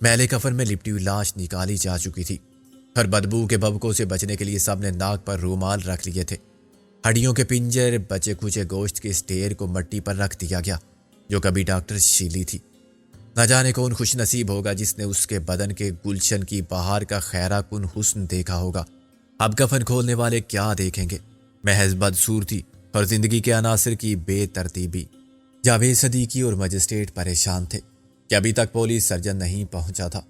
میلے کفن میں لپٹی ہوئی لاش نکالی جا چکی تھی اور بدبو کے بھبکوں سے بچنے کے لیے سب نے ناک پر رومال رکھ لیے تھے۔ ہڈیوں کے پنجر، بچے کھچے گوشت کے اس ڈھیر کو مٹی پر رکھ دیا گیا جو کبھی ڈاکٹر شیلی تھی۔ نہ جانے کون خوش نصیب ہوگا جس نے اس کے بدن کے گلشن کی بہار کا خیرہ کن حسن دیکھا ہوگا۔ اب کفن کھولنے والے کیا دیکھیں گے؟ محض بدصورتی اور زندگی کے عناصر کی بے ترتیبی۔ جاوید صدیقی اور مجسٹریٹ پریشان تھے کہ ابھی تک پولیس سرجن نہیں پہنچا تھا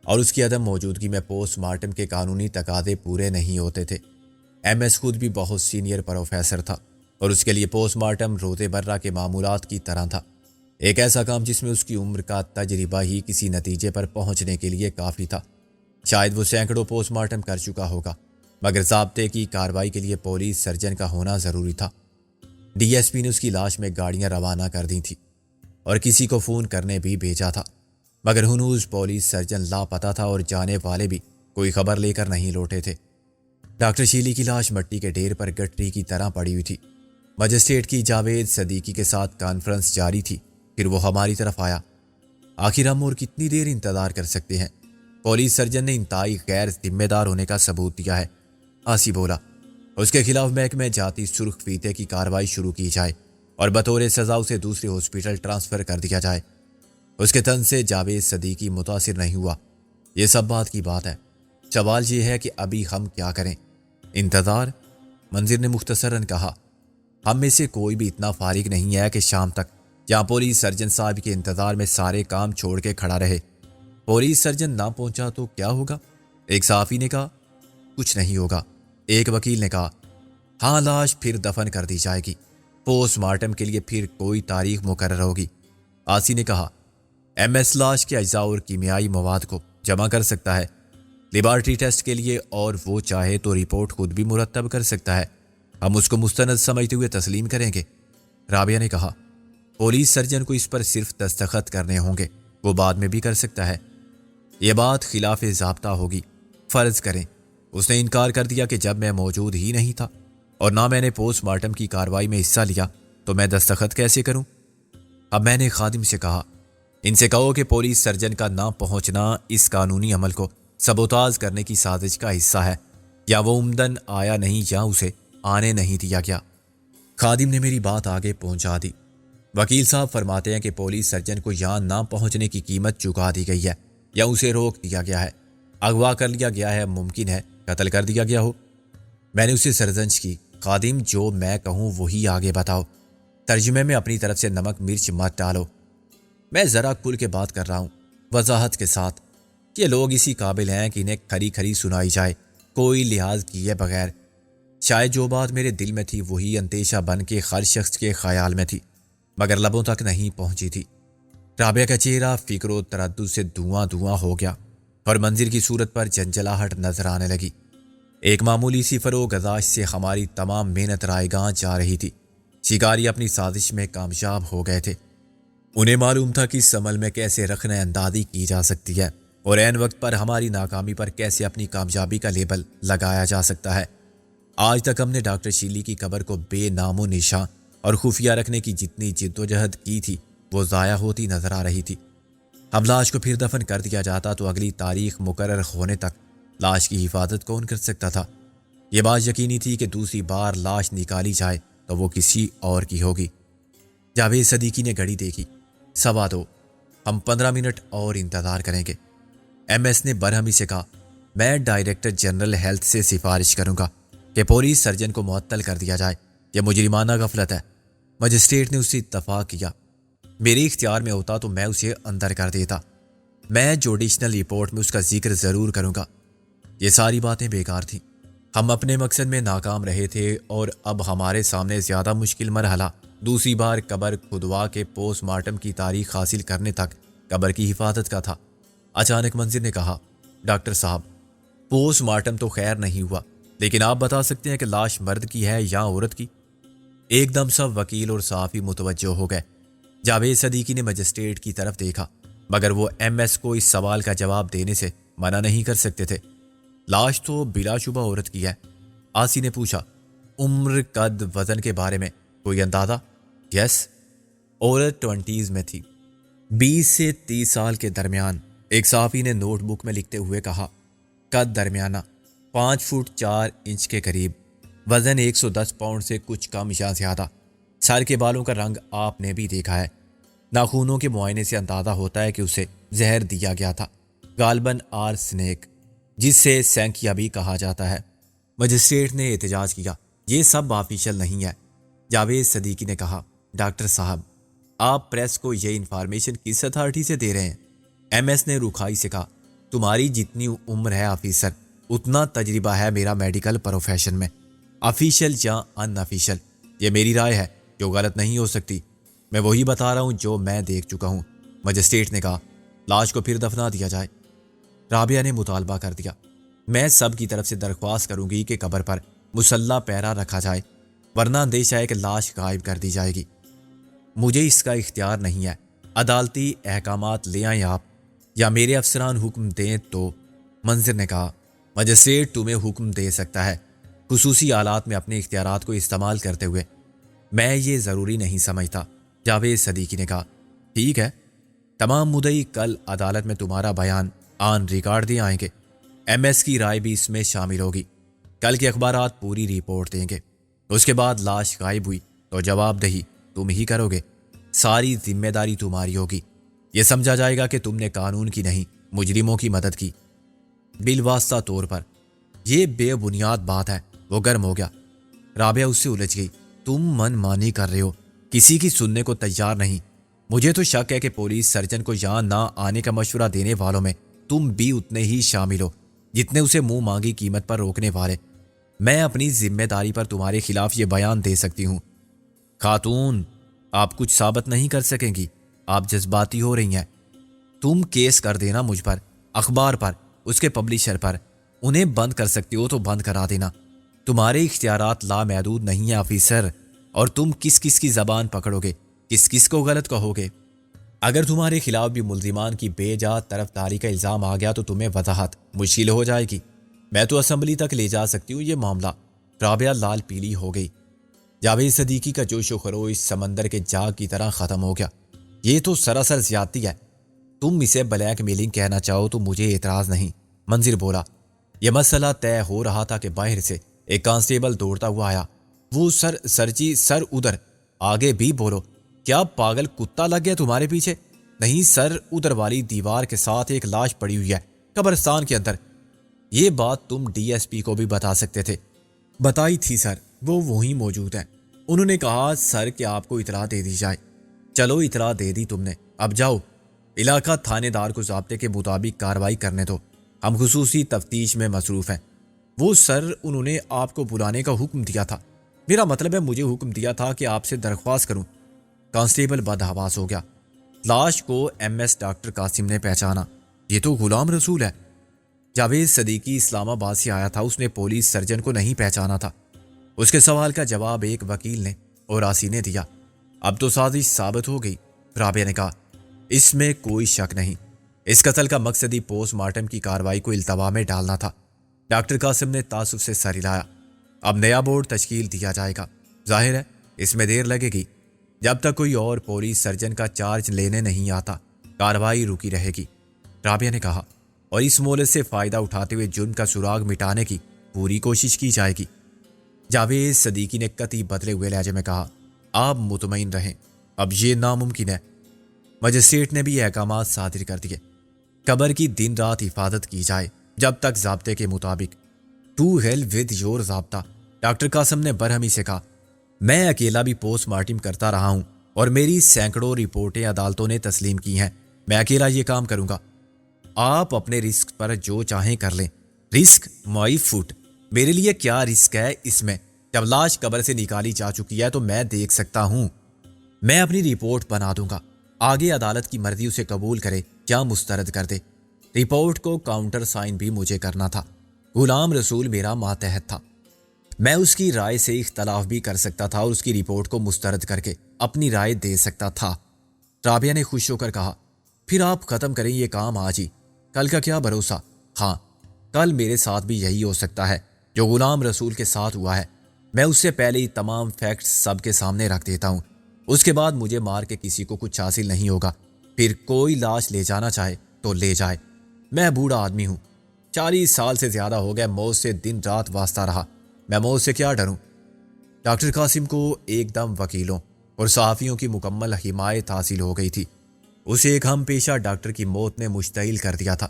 اور اس کی عدم موجودگی میں پوسٹ مارٹم کے قانونی تقاضے پورے نہیں ہوتے تھے۔ ایم ایس خود بھی بہت سینئر پروفیسر تھا اور اس کے لیے پوسٹ مارٹم روزے برہ کے معمولات کی طرح تھا، ایک ایسا کام جس میں اس کی عمر کا تجربہ ہی کسی نتیجے پر پہنچنے کے لیے کافی تھا۔ شاید وہ سینکڑوں پوسٹ مارٹم کر چکا ہوگا، مگر ضابطے کی کارروائی کے لیے پولیس سرجن کا ہونا ضروری تھا۔ ڈی ایس پی نے اس کی لاش میں گاڑیاں روانہ کر دی تھیں اور کسی کو فون کرنے بھی بھیجا تھا، مگر ہنوز پولیس سرجن لاپتہ تھا اور جانے والے بھی کوئی خبر لے کر نہیں لوٹے تھے۔ ڈاکٹر شیلی کی لاش مٹی کے ڈھیر پر گٹری کی طرح پڑی ہوئی تھی۔ مجسٹریٹ کی جاوید صدیقی کے ساتھ کانفرنس جاری تھی، پھر وہ ہماری طرف آیا۔ آخر ہم اور کتنی دیر انتظار کر سکتے ہیں؟ پولیس سرجن نے انتہائی غیر ذمہ دار ہونے کا ثبوت دیا ہے، آسی بولا۔ اس کے خلاف محکمہ جاتی سرخ فیتے کی کارروائی شروع کی جائے اور بطور سزا اسے دوسرے ہاسپٹل ٹرانسفر کر دیا جائے۔ اس کے تن سے جاوید صدیقی متاثر نہیں ہوا۔ یہ سب بات کی بات ہے، سوال یہ ہے کہ ابھی ہم کیا کریں؟ انتظار؟ منظر نے مختصراً کہا۔ ہم میں سے کوئی بھی اتنا فارغ نہیں ہے کہ شام تک جہاں پولیس سرجن صاحب کے انتظار میں سارے کام چھوڑ کے کھڑا رہے۔ پولیس سرجن نہ پہنچا تو کیا ہوگا؟ ایک صحافی نے کہا۔ کچھ نہیں ہوگا، ایک وکیل نے کہا۔ ہاں، لاش پھر دفن کر دی جائے گی، پوسٹ مارٹم کے لیے پھر کوئی تاریخ مقرر ہوگی، آسی نے کہا۔ ایم ایس لاش کے اجزاء اور کیمیائی مواد کو جمع کر سکتا ہے لیبارٹری ٹیسٹ کے لیے، اور وہ چاہے تو رپورٹ خود بھی مرتب کر سکتا ہے۔ ہم اس کو مستند سمجھتے ہوئے تسلیم کریں گے، رابعہ نے کہا۔ پولیس سرجن کو اس پر صرف دستخط کرنے ہوں گے، وہ بعد میں بھی کر سکتا ہے۔ یہ بات خلاف ضابطہ ہوگی۔ فرض کریں اس نے انکار کر دیا کہ جب میں موجود ہی نہیں تھا اور نہ میں نے پوسٹ مارٹم کی کارروائی میں حصہ لیا تو میں دستخط کیسے کروں؟ اب میں نے خادم سے کہا، ان سے کہو کہ پولیس سرجن کا نہ پہنچنا اس قانونی عمل کو سبوتاژ کرنے کی سازش کا حصہ ہے، یا وہ عمدن آیا نہیں یا اسے آنے نہیں دیا گیا۔ خادم نے میری بات آگے پہنچا دی۔ وکیل صاحب فرماتے ہیں کہ پولیس سرجن کو یہاں نہ پہنچنے کی قیمت چکا دی گئی ہے یا اسے روک دیا گیا ہے، اغوا کر لیا گیا ہے، ممکن ہے قتل کر دیا گیا ہو۔ میں نے اسے سرزنش کی، خادم جو میں کہوں وہی آگے بتاؤ، ترجمے میں اپنی طرف سے نمک مرچ مت ڈالو۔ میں ذرا کھل کے بات کر رہا ہوں، وضاحت کے ساتھ۔ یہ لوگ اسی قابل ہیں کہ انہیں کھری کھری سنائی جائے، کوئی لحاظ کیے بغیر۔ شاید جو بات میرے دل میں تھی وہی اندیشہ بن کے ہر شخص کے خیال میں تھی، مگر لبوں تک نہیں پہنچی تھی۔ رابعہ کا چہرہ فکر و تردد سے دھواں دھواں ہو گیا اور منظر کی صورت پر جنجلاہٹ نظر آنے لگی۔ ایک معمولی سی فروغ ازاش سے ہماری تمام محنت رائے گاں جا رہی تھی۔ شکاری اپنی سازش میں کامیاب ہو گئے تھے۔ انہیں معلوم تھا کہ اس عمل میں کیسے رخنہ اندازی کی جا سکتی ہے اور عین وقت پر ہماری ناکامی پر کیسے اپنی کامیابی کا لیبل لگایا جا سکتا ہے۔ آج تک ہم نے ڈاکٹر شیلی کی قبر کو بے نام و نشاں اور خفیہ رکھنے کی جتنی جدوجہد کی تھی وہ ضائع ہوتی نظر آ رہی تھی۔ اب لاش کو پھر دفن کر دیا جاتا تو اگلی تاریخ مقرر ہونے تک لاش کی حفاظت کون کر سکتا تھا؟ یہ بات یقینی تھی کہ دوسری بار لاش نکالی جائے تو وہ کسی اور کی ہوگی۔ جاوید صدیقی نے گھڑی دیکھی، 2:15۔ ہم 15 منٹ اور انتظار کریں گے۔ ایم ایس نے برہمی سے کہا، میں ڈائریکٹر جنرل ہیلتھ سے سفارش کروں گا کہ پولیس سرجن کو معطل کر دیا جائے، یہ مجرمانہ غفلت ہے۔ مجسٹریٹ نے اس سے اتفاق کیا۔ میرے اختیار میں ہوتا تو میں اسے اندر کر دیتا، میں جوڈیشنل رپورٹ میں اس کا ذکر ضرور کروں گا۔ یہ ساری باتیں بیکار تھیں، ہم اپنے مقصد میں ناکام رہے تھے اور اب ہمارے سامنے زیادہ مشکل مرحلہ دوسری بار قبر کھدوا کے پوسٹ مارٹم کی تاریخ حاصل کرنے تک قبر کی حفاظت کا تھا۔ اچانک منظر نے کہا، ڈاکٹر صاحب، پوسٹ مارٹم تو خیر نہیں ہوا، لیکن آپ بتا سکتے ہیں کہ لاش مرد کی ہے یا عورت کی؟ ایک دم سب وکیل اور صحافی متوجہ ہو گئے۔ جاوید صدیقی نے مجسٹریٹ کی طرف دیکھا، مگر وہ ایم ایس کو اس سوال کا جواب دینے سے منع نہیں کر سکتے تھے۔ لاش تو بلا شبہ عورت کی ہے، آسی نے پوچھا۔ عمر، قد، وزن کے بارے میں کوئی اندازہ؟ یس، عورت 20s میں تھی، 20 سے 30 سال کے درمیان، ایک صحافی نے نوٹ بک میں لکھتے ہوئے کہا۔ قد درمیانہ، 5 فٹ 4 انچ کے قریب، وزن 110 پاؤنڈ سے کچھ کم یا زیادہ۔ سر کے بالوں کا رنگ آپ نے بھی دیکھا ہے، ناخونوں کے معائنے سے اندازہ ہوتا ہے کہ اسے زہر دیا گیا تھا، غالباً آرسنیک، جس سے سینکیا بھی کہا جاتا ہے۔ مجسٹریٹ نے احتجاج کیا، یہ سب آفیشل نہیں ہے۔ جاوید صدیقی نے کہا، ڈاکٹر صاحب، آپ پریس کو یہ انفارمیشن کس اتھارٹی سے دے رہے ہیں؟ ایم ایس نے رکھائی سے کہا، تمہاری جتنی عمر ہے آفیسر، اتنا تجربہ ہے میرا میڈیکل پروفیشن میں، آفیشل یا ان آفیشل۔ یہ میری رائے ہے جو غلط نہیں ہو سکتی، میں وہی بتا رہا ہوں جو میں دیکھ چکا ہوں۔ مجسٹریٹ نے کہا، لاش کو پھر دفنا دیا جائے۔ رابعہ نے مطالبہ کر دیا، میں سب کی طرف سے درخواست کروں گی کہ قبر پر مسلح پہرا رکھا جائے، ورنہ اندیشہ ہے کہ لاش غائب کر دی جائے گی۔ مجھے اس کا اختیار نہیں ہے، عدالتی احکامات لے آئیں آپ، یا میرے افسران حکم دیں تو۔ منظر نے کہا، مجسٹریٹ تمہیں حکم دے سکتا ہے، خصوصی حالات میں اپنے اختیارات کو استعمال کرتے ہوئے۔ میں یہ ضروری نہیں سمجھتا۔ جاوید صدیقی نے کہا، ٹھیک ہے، تمام مدعی کل عدالت میں تمہارا بیان آن ریکارڈ دے آئیں گے، ایم ایس کی رائے بھی اس میں شامل ہوگی، کل کے اخبارات پوری رپورٹ دیں گے۔ اس کے بعد لاش غائب ہوئی تو جواب دہی تم ہی کرو گے، ساری ذمہ داری تمہاری ہوگی، یہ سمجھا جائے گا کہ تم نے قانون کی نہیں مجرموں کی مدد کی۔ بالواسطہ طور پر یہ بے بنیاد بات ہے۔ وہ گرم ہو گیا۔ رابعہ اس سے الجھ گئی، تم من مانی کر رہے ہو، کسی کی سننے کو تیار نہیں۔ مجھے تو شک ہے کہ پولیس سرجن کو یہاں نہ آنے کا مشورہ دینے والوں میں تم بھی اتنے ہی شامل ہو جتنے اسے منہ مانگی قیمت پر روکنے والے۔ میں اپنی ذمہ داری پر تمہارے خلاف یہ بیان دے سکتی ہوں۔ خاتون، آپ کچھ ثابت نہیں کر سکیں گی، آپ جذباتی ہو رہی ہیں۔ تم کیس کر دینا مجھ پر، اخبار پر، اس کے پبلشر پر، انہیں بند کر سکتی ہو تو بند کرا دینا۔ تمہارے اختیارات لامحدود نہیں ہیں آفیسر، اور تم کس کس کی زبان پکڑو گے، کس کس کو غلط کہو گے۔ اگر تمہارے خلاف بھی ملزمان کی بے جا طرفداری کا الزام آ گیا تو تمہیں وضاحت مشکل ہو جائے گی۔ میں تو اسمبلی تک لے جا سکتی ہوں یہ معاملہ۔ رابعہ لال پیلی ہو گئی۔ جاوید صدیقی کا جوش و خروش سمندر کے جاگ کی طرح ختم ہو گیا۔ یہ تو سراسر زیادتی ہے، تم اسے بلیک میلنگ کہنا چاہو تو مجھے اعتراض نہیں۔ منظر بولا، یہ مسئلہ طے ہو رہا تھا کہ باہر سے ایک کانسٹیبل دوڑتا ہوا آیا۔ وہ سر ادھر، آگے بھی بولو، کیا پاگل کتا لگ گیا تمہارے پیچھے؟ نہیں سر، ادھر والی دیوار کے ساتھ ایک لاش پڑی ہوئی ہے قبرستان کے اندر۔ یہ بات تم ڈی ایس پی کو بھی بتا سکتے تھے۔ بتائی تھی سر، وہ وہیں موجود ہیں، انہوں نے کہا سر کہ آپ کو اطلاع دے دی جائے۔ چلو اطلاع دے دی تم نے، اب جاؤ، علاقہ تھانے دار کو ضابطے کے مطابق کارروائی کرنے دو، ہم خصوصی تفتیش میں مصروف ہیں۔ وہ سر، انہوں نے آپ کو بلانے کا حکم دیا تھا، میرا مطلب ہے مجھے حکم دیا تھا کہ آپ سے درخواست کروں۔ کانسٹیبل بدحواس ہو گیا۔ لاش کو ایم ایس ڈاکٹر قاسم نے پہچانا، یہ تو غلام رسول ہے۔ جاوید صدیقی اسلام آباد سے آیا تھا، اس نے پولیس سرجن کو نہیں پہچانا تھا۔ اس کے سوال کا جواب ایک وکیل نے اور آسی نے دیا۔ اب تو سازش ثابت ہو گئی، رابعہ نے کہا، اس میں کوئی شک نہیں۔ اس قتل کا مقصد ہی پوسٹ مارٹم کی کارروائی کو التوا میں ڈالنا تھا۔ ڈاکٹر قاسم نے تعصب سے سر ہلایا۔ اب نیا بورڈ تشکیل دیا جائے گا، ظاہر ہے اس میں دیر لگے گی، جب تک کوئی اور پولیس سرجن کا چارج لینے نہیں آتا کارروائی رکی رہے گی، رابعہ نے کہا، اور اس مہلت سے فائدہ اٹھاتے ہوئے جرم کا سراغ مٹانے کی پوری کوشش کی جائے گی۔ جاوید صدیقی نے قطعی بدلے ہوئے لہجے میں کہا، آپ مطمئن رہیں، اب یہ ناممکن ہے۔ مجسٹریٹ نے بھی احکامات صادر کر دیے، قبر کی دن رات حفاظت کی جائے جب تک ضابطے کے مطابق۔ ٹو ہیل ود یور ضابطہ، ڈاکٹر قاسم نے برہمی سے کہا، میں اکیلا بھی پوسٹ مارٹم کرتا رہا ہوں اور میری سینکڑوں رپورٹیں عدالتوں نے تسلیم کی ہیں، میں اکیلا یہ کام کروں گا۔ آپ اپنے رسک پر جو چاہیں کر لیں۔ رسک مائی فوٹ، میرے لیے کیا رسک ہے اس میں؟ جب لاش قبر سے نکالی جا چکی ہے تو میں دیکھ سکتا ہوں، میں اپنی رپورٹ بنا دوں گا، آگے عدالت کی مرضی اسے قبول کرے یا مسترد کر دے۔ رپورٹ کو کاؤنٹر سائن بھی مجھے کرنا تھا، غلام رسول میرا ماتحت تھا، میں اس کی رائے سے اختلاف بھی کر سکتا تھا اور اس کی رپورٹ کو مسترد کر کے اپنی رائے دے سکتا تھا۔ رابعہ نے خوش ہو کر کہا، پھر آپ ختم کریں یہ کام آج ہی، کل کا کیا بھروسہ؟ ہاں، کل میرے ساتھ بھی یہی ہو سکتا ہے جو غلام رسول کے ساتھ ہوا ہے۔ میں اس سے پہلے ہی تمام فیکٹس سب کے سامنے رکھ دیتا ہوں، اس کے بعد مجھے مار کے کسی کو کچھ حاصل نہیں ہوگا۔ پھر کوئی لاش لے جانا چاہے تو لے جائے۔ میں بوڑھا آدمی ہوں، 40 سال سے زیادہ ہو گئے موت سے دن رات واسطہ رہا، میں موت سے کیا ڈروں؟ ڈاکٹر قاسم کو ایک دم وکیلوں اور صحافیوں کی مکمل حمایت حاصل ہو گئی تھی۔ اسے ایک ہم پیشہ ڈاکٹر کی موت نے مشتعل کر دیا تھا۔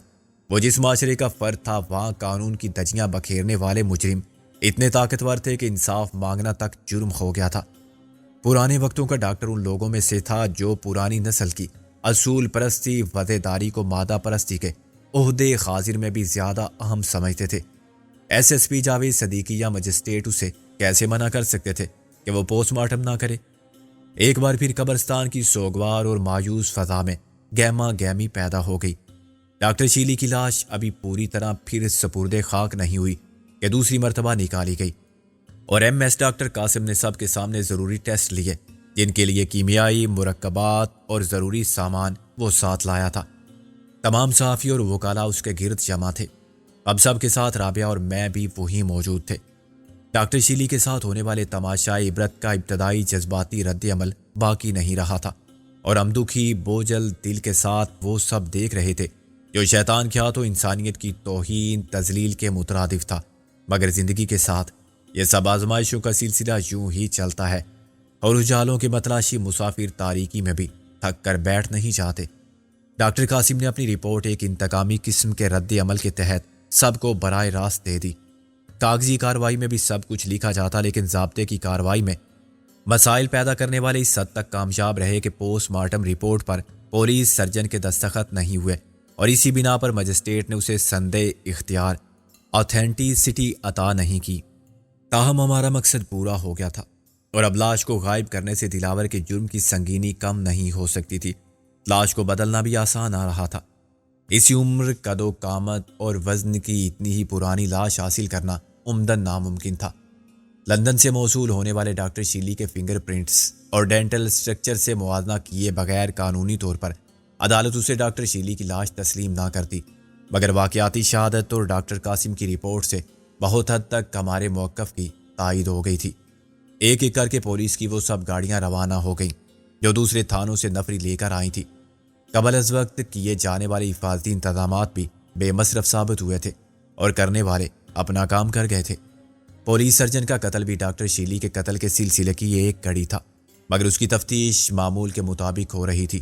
وہ جس معاشرے کا فرد تھا، وہاں قانون کی دھجیاں بکھیرنے والے مجرم اتنے طاقتور تھے کہ انصاف مانگنا تک جرم ہو گیا تھا۔ پرانے وقتوں کا ڈاکٹر ان لوگوں میں سے تھا جو پرانی نسل کی اصول پرستی وفاداری کو مادہ پرستی کے عہدے خاطر میں بھی زیادہ اہم سمجھتے تھے۔ S S P Javed Siddiqui یا مجسٹریٹ اسے کیسے منع کر سکتے تھے کہ وہ پوسٹ مارٹم نہ کرے؟ ایک بار پھر قبرستان کی سوگوار اور مایوس فضا میں گہما گہمی پیدا ہو گئی۔ ڈاکٹر شیلی کی لاش ابھی پوری طرح پھر سپرد خاک نہیں ہوئی کہ دوسری مرتبہ نکالی گئی، اور ایم ایس ڈاکٹر قاسم نے سب کے سامنے ضروری ٹیسٹ لیے جن کے لیے کیمیائی مرکبات اور ضروری سامان وہ ساتھ لایا تھا۔ تمام صحافی اور وکلاء اس کے گرد جمع تھے۔ اب سب کے ساتھ رابعہ اور میں بھی وہیں موجود تھے۔ ڈاکٹر شیلی کے ساتھ ہونے والے تماشائی عبرت کا ابتدائی جذباتی رد عمل باقی نہیں رہا تھا، اور ہم دکھی بوجھل دل کے ساتھ وہ سب دیکھ رہے تھے جو شیطان کیا تو انسانیت کی توہین تذلیل کے مترادف تھا۔ مگر زندگی کے ساتھ یہ سب آزمائشوں کا سلسلہ یوں ہی چلتا ہے، اور اجالوں کے متلاشی مسافر تاریکی میں بھی تھک کر بیٹھ نہیں جاتے۔ ڈاکٹر قاسم نے اپنی رپورٹ ایک انتقامی قسم کے رد عمل کے تحت سب کو براہ راست دے دی۔ کاغذی کارروائی میں بھی سب کچھ لکھا جاتا، لیکن ضابطے کی کارروائی میں مسائل پیدا کرنے والے اس حد تک کامیاب رہے کہ پوسٹ مارٹم رپورٹ پر پولیس سرجن کے دستخط نہیں ہوئے، اور اسی بنا پر مجسٹریٹ نے اسے سندِ اختیار آتھینٹیسٹی عطا نہیں کی۔ تاہم ہمارا مقصد پورا ہو گیا تھا، اور اب لاش کو غائب کرنے سے دلاور کے جرم کی سنگینی کم نہیں ہو سکتی تھی۔ لاش کو بدلنا بھی آسان آ رہا تھا۔ اسی عمر، قد و قامت اور وزن کی اتنی ہی پرانی لاش حاصل کرنا عمدن ناممکن تھا۔ لندن سے موصول ہونے والے ڈاکٹر شیلی کے فنگر پرنٹس اور ڈینٹل سٹرکچر سے موازنہ کیے بغیر قانونی طور پر عدالت اسے ڈاکٹر شیلی کی لاش تسلیم نہ کرتی، مگر واقعاتی شہادت اور ڈاکٹر قاسم کی رپورٹ سے بہت حد تک ہمارے موقف کی تائید ہو گئی تھی۔ ایک ایک کر کے پولیس کی وہ سب گاڑیاں روانہ ہو گئیں جو دوسرے تھانوں سے نفری لے کر آئی تھیں۔ قبل از وقت کیے جانے والے حفاظتی انتظامات بھی بے مصرف ثابت ہوئے تھے، اور کرنے والے اپنا کام کر گئے تھے۔ پولیس سرجن کا قتل بھی ڈاکٹر شیلی کے قتل کے سلسلے کی ایک کڑی تھا، مگر اس کی تفتیش معمول کے مطابق ہو رہی تھی۔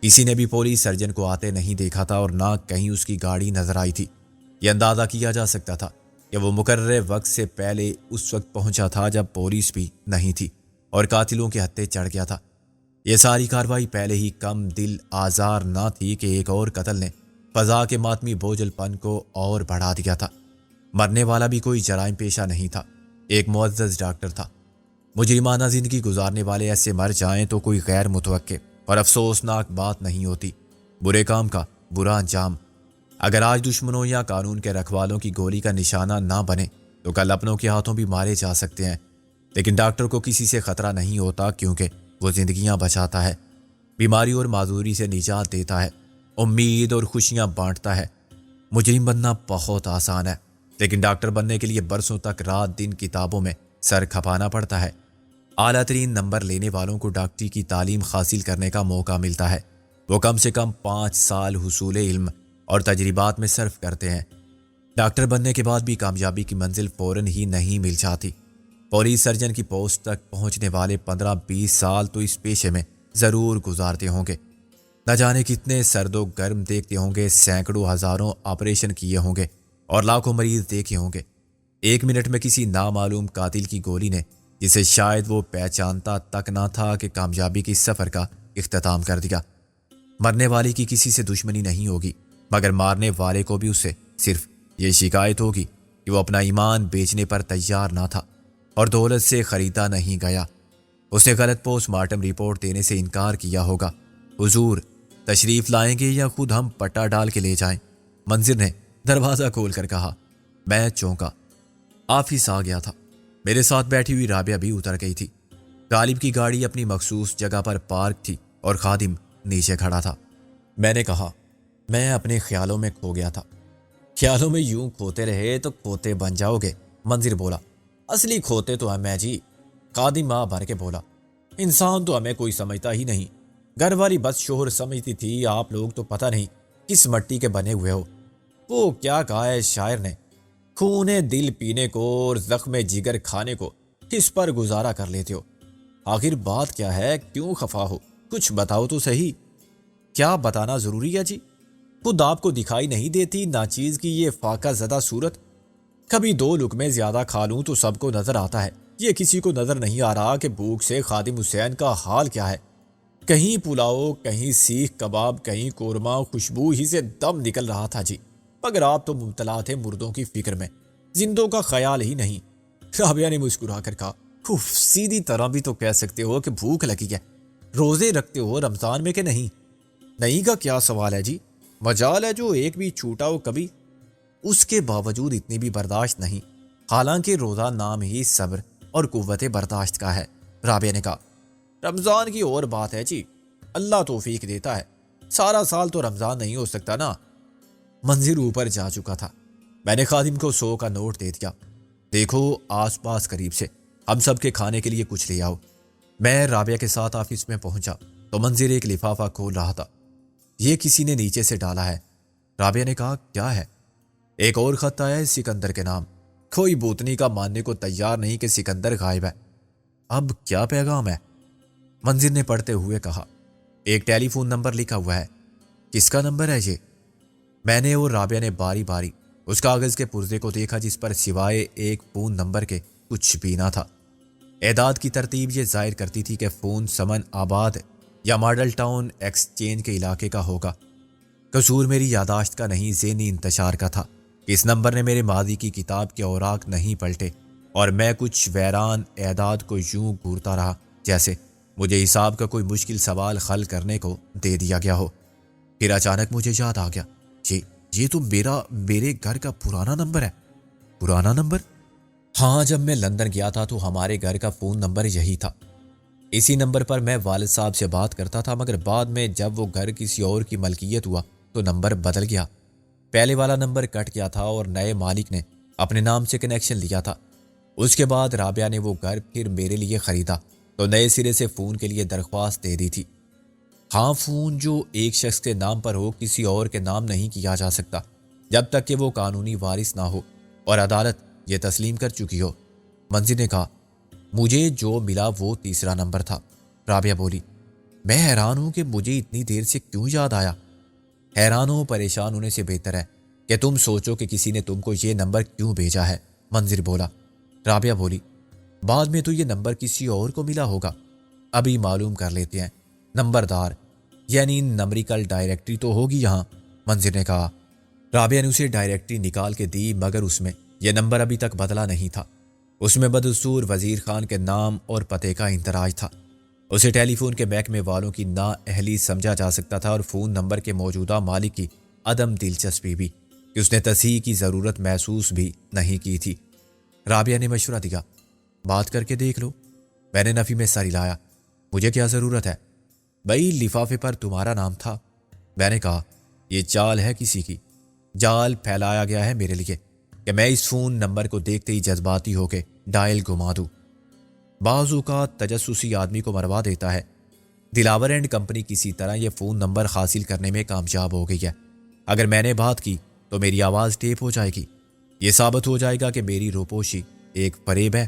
کسی نے بھی پولیس سرجن کو آتے نہیں دیکھا تھا، اور نہ کہیں اس کی گاڑی نظر آئی تھی۔ یہ اندازہ کیا جا سکتا تھا کہ وہ مقررہ وقت سے پہلے اس وقت پہنچا تھا جب پولیس بھی نہیں تھی اور قاتلوں کے ہتھے چڑھ گیا تھا۔ یہ ساری کارروائی پہلے ہی کم دل آزار نہ تھی کہ ایک اور قتل نے فضا کے ماتمی بوجھل پن کو اور بڑھا دیا تھا۔ مرنے والا بھی کوئی جرائم پیشہ نہیں تھا، ایک معزز ڈاکٹر تھا۔ مجرمانہ زندگی گزارنے والے ایسے مر جائیں تو کوئی غیر متوقع اور افسوسناک بات نہیں ہوتی۔ برے کام کا برا انجام اگر آج دشمنوں یا قانون کے رکھوالوں کی گولی کا نشانہ نہ بنے تو کل اپنوں کے ہاتھوں بھی مارے جا سکتے ہیں۔ لیکن ڈاکٹر کو کسی سے خطرہ نہیں ہوتا، کیونکہ وہ زندگیاں بچاتا ہے، بیماری اور معذوری سے نجات دیتا ہے، امید اور خوشیاں بانٹتا ہے۔ مجرم بننا بہت آسان ہے، لیکن ڈاکٹر بننے کے لیے برسوں تک رات دن کتابوں میں سر کھپانا پڑتا ہے۔ اعلیٰ ترین نمبر لینے والوں کو ڈاکٹری کی تعلیم حاصل کرنے کا موقع ملتا ہے۔ وہ کم سے کم 5 سال حصول علم اور تجربات میں صرف کرتے ہیں۔ ڈاکٹر بننے کے بعد بھی کامیابی کی منزل فوراً ہی نہیں مل جاتی۔ پولیس سرجن کی پوسٹ تک پہنچنے والے 15-20 سال تو اس پیشے میں ضرور گزارتے ہوں گے۔ نہ جانے کتنے سرد و گرم دیکھتے ہوں گے، سینکڑوں ہزاروں آپریشن کیے ہوں گے اور لاکھوں مریض دیکھے ہوں گے۔ 1 منٹ میں کسی نامعلوم قاتل کی گولی نے، جسے شاید وہ پہچانتا تک نہ تھا، کہ کامیابی کی سفر کا اختتام کر دیا۔ مرنے والے کی کسی سے دشمنی نہیں ہوگی، مگر مارنے والے کو بھی اس سے صرف یہ شکایت ہوگی کہ وہ اپنا ایمان بیچنے پر تیار نہ تھا اور دولت سے خریدا نہیں گیا۔ اس نے غلط پوسٹ مارٹم رپورٹ دینے سے انکار کیا ہوگا۔ حضور تشریف لائیں گے یا خود ہم پٹا ڈال کے لے جائیں؟ منظر نے دروازہ کھول کر کہا۔ میں چونکا۔ آفس آ گیا تھا۔ میرے ساتھ بیٹھی ہوئی رابعہ بھی اتر گئی تھی۔ غالب کی گاڑی اپنی مخصوص جگہ پر پارک تھی اور خادم نیچے کھڑا تھا۔ میں نے کہا، میں اپنے خیالوں میں کھو گیا تھا۔ خیالوں میں یوں کھوتے رہے تو کھوتے بن جاؤ گے، منظر بولا۔ اصلی کھوتے تو ہمیں جی، خادم ماں بھر کے بولا۔ انسان تو ہمیں کوئی سمجھتا ہی نہیں، گھر والی بس شوہر سمجھتی تھی، آپ لوگ تو پتہ نہیں کس مٹی کے بنے ہوئے ہو؟ وہ کیا کہا ہے شاعر نے، خون دل پینے کو اور زخم جگر کھانے کو کس پر گزارا کر لیتے ہو؟ آخر بات کیا ہے، کیوں خفا ہو؟ کچھ بتاؤ تو صحیح۔ کیا بتانا ضروری ہے جی؟ خود آپ کو دکھائی نہیں دیتی ناچیز کی یہ فاقہ زدہ صورت؟ کبھی 2 لقمے زیادہ کھا لوں تو سب کو نظر آتا ہے، یہ کسی کو نظر نہیں آ رہا کہ بھوک سے خادم حسین کا حال کیا ہے۔ کہیں پلاؤ، کہیں سیخ کباب، کہیں قورمہ، خوشبو ہی سے دم نکل رہا تھا جی، مگر آپ تو مبتلا تھے مردوں کی فکر میں، زندوں کا خیال ہی نہیں۔ رابعہ نے مسکرا کر کہا، اف، سیدھی طرح بھی تو کہہ سکتے ہو کہ بھوک لگی ہے۔ روزے رکھتے ہو رمضان میں کہ نہیں؟ نہیں کا کیا سوال ہے جی، مجال ہے جو ایک بھی چھوٹا ہو کبھی۔ اس کے باوجود اتنی بھی برداشت نہیں، حالانکہ روزہ نام ہی صبر اور قوت برداشت کا ہے۔ رابعہ نے کہا، رمضان کی اور بات ہے جی، اللہ توفیق دیتا ہے، سارا سال تو رمضان نہیں ہو سکتا نا۔ منظر اوپر جا چکا تھا، میں نے خادم کو 100 کا نوٹ دے دیا، دیکھو آس پاس قریب سے ہم سب کے کھانے کے لیے کچھ لے آؤ۔ میں رابعہ کے ساتھ آفس میں پہنچا تو منظر ایک لفافہ کھول رہا تھا، یہ کسی نے نیچے سے ڈالا ہے۔ رابعہ نے کہا، کیا ہے؟ ایک اور خط آیا ہے سکندر کے نام، کوئی بوتنی کا ماننے کو تیار نہیں کہ سکندر غائب ہے۔ اب کیا پیغام ہے؟ منظر نے پڑھتے ہوئے کہا، ایک ٹیلی فون نمبر لکھا ہوا ہے۔ کس کا نمبر ہے یہ؟ میں نے اور رابعہ نے باری باری اس کاغذ کے پرزے کو دیکھا جس پر سوائے ایک فون نمبر کے کچھ بھی نہ تھا۔ اعداد کی ترتیب یہ ظاہر کرتی تھی کہ فون سمن آباد یا ماڈل ٹاؤن ایکسچینج کے علاقے کا ہوگا۔ قصور میری یاداشت کا نہیں، ذہنی انتشار کا تھا۔ اس نمبر نے میرے ماضی کی کتاب کے اوراق نہیں پلٹے اور میں کچھ ویران اعداد کو یوں گھورتا رہا جیسے مجھے حساب کا کوئی مشکل سوال حل کرنے کو دے دیا گیا ہو۔ پھر اچانک مجھے یاد آ گیا، یہ تو میرے گھر کا پرانا نمبر ہے۔ پرانا نمبر؟ ہاں، جب میں لندن گیا تھا تو ہمارے گھر کا فون نمبر یہی تھا۔ اسی نمبر پر میں والد صاحب سے بات کرتا تھا، مگر بعد میں جب وہ گھر کسی اور کی ملکیت ہوا تو نمبر بدل گیا۔ پہلے والا نمبر کٹ گیا تھا اور نئے مالک نے اپنے نام سے کنیکشن لیا تھا۔ اس کے بعد رابعہ نے وہ گھر پھر میرے لیے خریدا تو نئے سرے سے فون کے لیے درخواست دے دی تھی۔ ہاں، فون جو ایک شخص کے نام پر ہو کسی اور کے نام نہیں کیا جا سکتا جب تک کہ وہ قانونی وارث نہ ہو اور عدالت یہ تسلیم کر چکی ہو۔ منظر نے کہا، مجھے جو ملا وہ تیسرا نمبر تھا۔ رابعہ بولی، میں حیران ہوں کہ مجھے اتنی دیر سے کیوں یاد آیا۔ حیران ہو پریشان ہونے سے بہتر ہے کہ تم سوچو کہ کسی نے تم کو یہ نمبر کیوں بھیجا ہے، منظر بولا۔ رابعہ بولی، بعد میں تو یہ نمبر کسی اور کو ملا ہوگا، ابھی معلوم کر لیتے ہیں۔ نمبردار یعنی نمبریکل ڈائریکٹری تو ہوگی یہاں، منظر نے کہا۔ رابعہ نے اسے ڈائریکٹری نکال کے دی، مگر اس میں یہ نمبر ابھی تک بدلا نہیں تھا۔ اس میں بدستور وزیر خان کے نام اور پتے کا اندراج تھا۔ اسے ٹیلی فون کے محکمے والوں کی نااہلی سمجھا جا سکتا تھا اور فون نمبر کے موجودہ مالک کی عدم دلچسپی بھی کہ اس نے تصحیح کی ضرورت محسوس بھی نہیں کی تھی۔ رابعہ نے مشورہ دیا، بات کر کے دیکھ لو۔ میں نے نفی میں سر ہلایا، مجھے کیا ضرورت ہے؟ بھائی لفافے پر تمہارا نام تھا۔ میں نے کہا، یہ چال ہے کسی کی، جال پھیلایا گیا ہے میرے لیے کہ میں اس فون نمبر کو دیکھتے ہی جذباتی ہو کے ڈائل گھما دوں۔ بعض اوقات تجسسی آدمی کو مروا دیتا ہے۔ دلاور اینڈ کمپنی کسی طرح یہ فون نمبر حاصل کرنے میں کامیاب ہو گئی ہے۔ اگر میں نے بات کی تو میری آواز ٹیپ ہو جائے گی، یہ ثابت ہو جائے گا کہ میری روپوشی ایک فریب ہے۔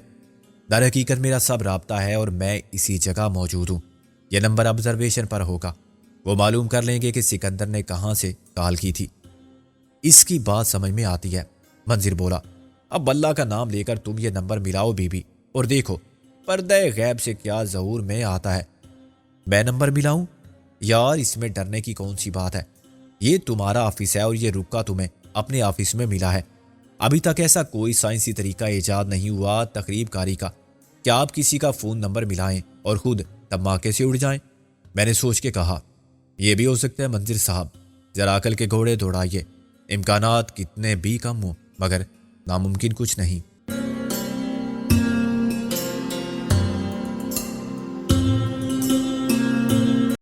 در حقیقت میرا سب رابطہ ہے اور میں اسی جگہ موجود ہوں۔ یہ نمبر آبزرویشن پر ہوگا، وہ معلوم کر لیں گے کہ سکندر نے کہاں سے کال کی تھی۔ اس کی بات سمجھ میں آتی ہے، منظر بولا۔ اب اللہ کا نام لے کر تم یہ نمبر ملاؤ بی بی، اور دیکھو پردہ غیب سے کیا ظہور میں آتا ہے۔ میں نمبر ملاؤں؟ یار اس میں ڈرنے کی کون سی بات ہے؟ یہ تمہارا آفس ہے اور یہ رکا تمہیں اپنے آفس میں ملا ہے۔ ابھی تک ایسا کوئی سائنسی طریقہ ایجاد نہیں ہوا تقریب کاری کا کہ آپ کسی کا فون نمبر ملائیں اور خود دھماکے سے اڑ جائیں۔ میں نے سوچ کے کہا، یہ بھی ہو سکتا ہے منظر صاحب، ذرا عقل کے گھوڑے دوڑائیے، امکانات کتنے بھی کم ہوں مگر ناممکن کچھ نہیں۔